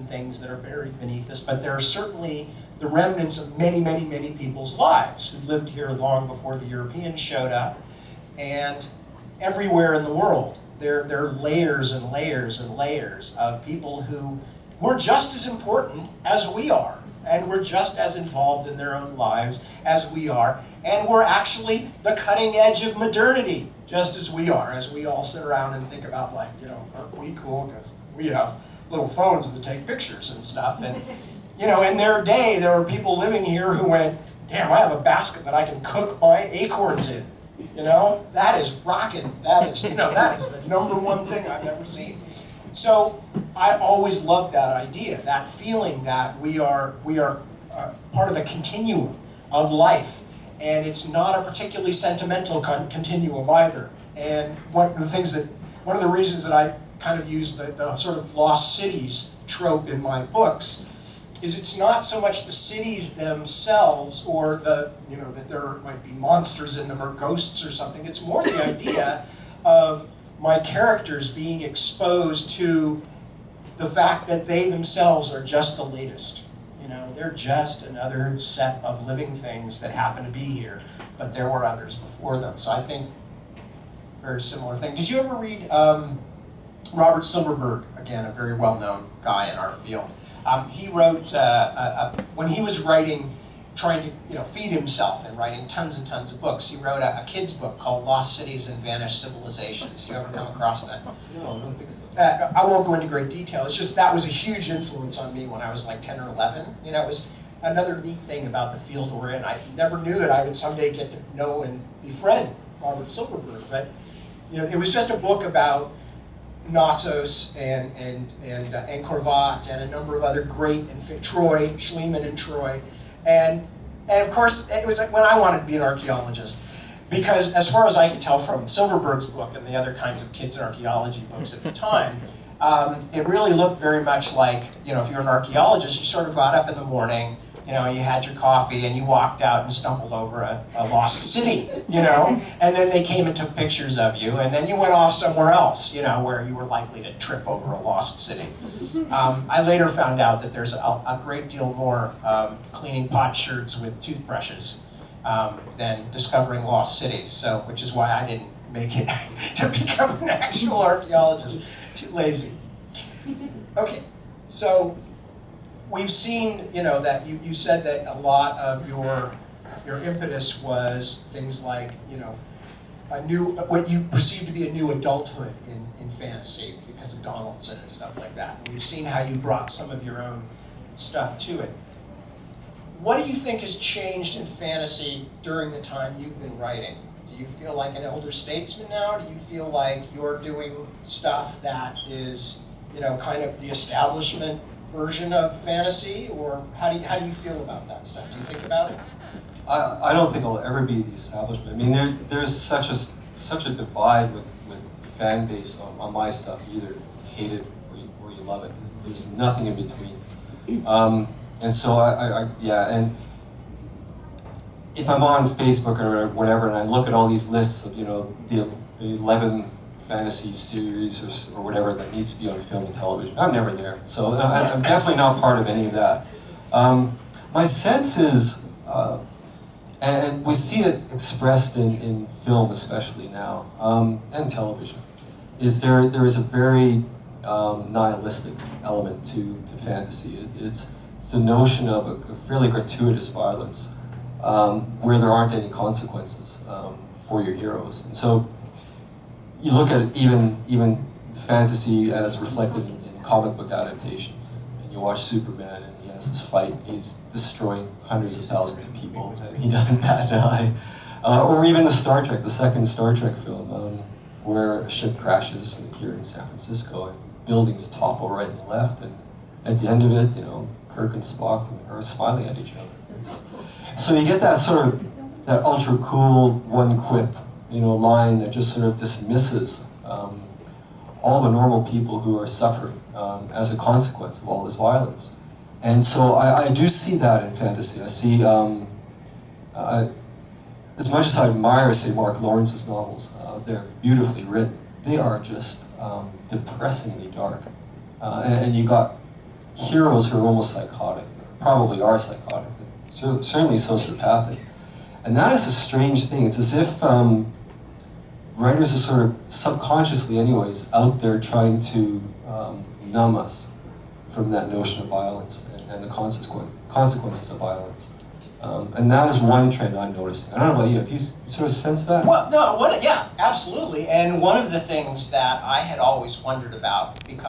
things that are buried beneath us, but there are certainly the remnants of many, many, many people's lives who lived here long before the Europeans showed up, and everywhere in the world. There are layers and layers and layers of people who were just as important as we are, and were just as involved in their own lives as we are, and were actually the cutting edge of modernity, just as we are, as we all sit around and think about, like, you know, aren't we cool because we have little phones that take pictures and stuff. And, you know, in their day, there were people living here who went, damn, I have a basket that I can cook my acorns in. You know, that is rocking. That is, you know, that is the #1 thing I've ever seen. So I always loved that idea, that feeling that we are part of a continuum of life, and it's not a particularly sentimental continuum either. And one of the reasons that I kind of use the sort of lost cities trope in my books is it's not so much the cities themselves or that there might be monsters in them or ghosts or something. It's more the idea of my characters being exposed to the fact that they themselves are just the latest. You know, they're just another set of living things that happen to be here, but there were others before them. So I think very similar thing. Did you ever read Robert Silverberg? Again, a very well-known guy in our field. He wrote, when he was writing, trying to feed himself and writing tons and tons of books, he wrote a kid's book called Lost Cities and Vanished Civilizations. You ever come across that? No, I don't think so. I won't go into great detail. It's just that was a huge influence on me when I was like 10 or 11. You know, it was another neat thing about the field we're in. I never knew that I would someday get to know and befriend Robert Silverberg, but it was just a book about Knossos and Angkor Wat and a number of other great, and Troy, Schliemann and Troy. And of course, it was like when I wanted to be an archaeologist, because as far as I could tell from Silverberg's book and the other kinds of kids' archaeology books at the time, it really looked very much like, if you're an archaeologist, you sort of got up in the morning, you had your coffee and you walked out and stumbled over a lost city, and then they came and took pictures of you, and then you went off somewhere else, where you were likely to trip over a lost city. I later found out that there's a great deal more cleaning potsherds with toothbrushes than discovering lost cities, which is why I didn't make it to become an actual archaeologist. Too lazy. Okay, so we've seen, that you said that a lot of your impetus was things like, what you perceive to be a new adulthood in fantasy because of Donaldson and stuff like that. And we've seen how you brought some of your own stuff to it. What do you think has changed in fantasy during the time you've been writing? Do you feel like an elder statesman now? Do you feel like you're doing stuff that is, kind of the establishment version of fantasy, or how do you feel about that stuff? Do you think about it? I don't think I'll ever be the establishment. I mean, there's such a divide with fan base on my stuff. You either hate it or you love it. There's nothing in between. And so and if I'm on Facebook or whatever, and I look at all these lists of the 11 fantasy series or whatever that needs to be on film and television, I'm never there. So I'm definitely not part of any of that. My sense is, and we see it expressed in film especially now, and television, is there is a very nihilistic element to fantasy. It's the notion of a fairly gratuitous violence where there aren't any consequences for your heroes. And so you look at even fantasy as reflected in comic book adaptations, and you watch Superman and he has his fight, he's destroying hundreds of thousands of people, and he doesn't bat an eye. Or even the second Star Trek film, where a ship crashes here in San Francisco and buildings topple right and left, and at the end of it, Kirk and Spock are smiling at each other. So you get that sort of, that ultra cool one quip, line that just sort of dismisses all the normal people who are suffering as a consequence of all this violence. And so I do see that in fantasy. I see, as much as I admire, say, Mark Lawrence's novels, they're beautifully written. They are just depressingly dark. And you got heroes who are almost psychotic, probably are psychotic, certainly sociopathic. And that is a strange thing. It's as if writers are sort of subconsciously anyways out there trying to numb us from that notion of violence and the consequences of violence. And that is one trend I'm noticing. I don't know about you, have you sort of sensed that? Well, no, yeah, absolutely. And one of the things that I had always wondered about, because